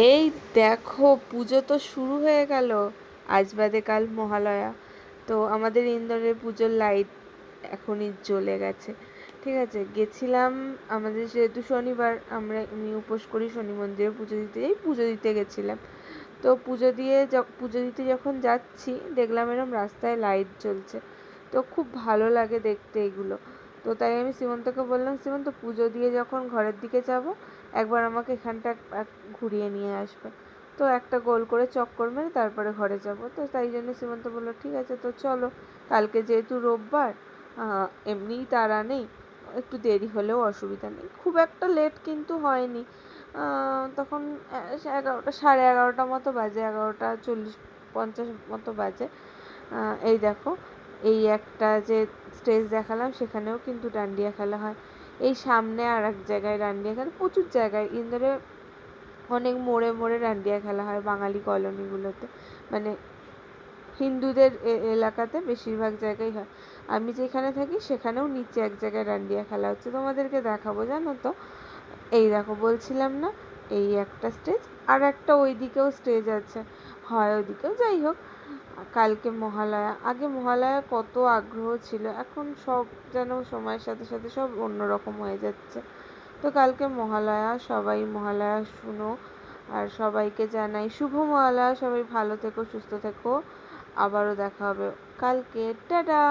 এই দেখো, পুজো তো শুরু হয়ে গেল। আজ বাদে কাল মহালয়া। তো আমাদের ইন্দোরে পুজোর লাইট এখনই জ্বলে গেছে। ঠিক আছে, গেছিলাম। আমাদের যেহেতু শনিবার, আমি উপোস করি, শনি মন্দিরে পুজো দিতে যাই, পুজো দিতে গেছিলাম। তো পুজো দিতে যখন যাচ্ছি, দেখলাম এরম রাস্তায় লাইট জ্বলছে। তো খুব ভালো লাগে দেখতে এগুলো। তো তাই আমি সীমন্তকে বললাম, সীমন্ত, পুজো দিয়ে যখন ঘরের দিকে যাব, একবার আমাকে এখানটা ঘুরিয়ে নিয়ে আসবে। তো একটা গোল করে চক্কর মেরে তারপরে ঘরে যাব। তো তাই জন্য সীমন্ত বললো, ঠিক আছে, তো চলো। কালকে যেহেতু রোববার, এমনিই তাড়া নেই, একটু দেরি হলেও অসুবিধা নেই, খুব একটা লেট কিন্তু হয়নি। তখন 11টা, সাড়ে 11টা মতো বাজে, 11:40-50 মতো বাজে। এই দেখো, এই একটা যে স্টেজ দেখালাম, সেখানেও কিন্তু ডান্ডিয়া খেলা হয়। এই সামনে আর এক জায়গায় ডান্ডিয়া খেলা, প্রচুর জায়গায় ইন্দোরে অনেক মোড়ে মোড়ে ডান্ডিয়া খেলা হয় বাঙালি কলোনিগুলোতে, মানে হিন্দুদের এলাকাতে বেশিরভাগ জায়গায় হয়। আমি যেখানে থাকি সেখানেও নিচে এক জায়গায় ডান্ডিয়া খেলা হচ্ছে, তোমাদেরকে দেখাবো, জানো তো। এই দেখো, বলছিলাম না, এই একটা স্টেজ, আর একটা ওই দিকেও স্টেজ আছে, হয় ওইদিকেও। যাই হোক, কালকে মহালয়া। আগে মহালয়া কত আগ্রহ ছিল, এখন সব যেন সময়ের সাথে সাথে সব অন্যরকম হয়ে যাচ্ছে। তো কালকে মহালয়া, সবাই মহালয়া শুনো। আর সবাইকে জানাই শুভ মহালয়া। সবাই ভালো থেকো, সুস্থ থেকো। আবারও দেখা হবে কালকে। টাটা।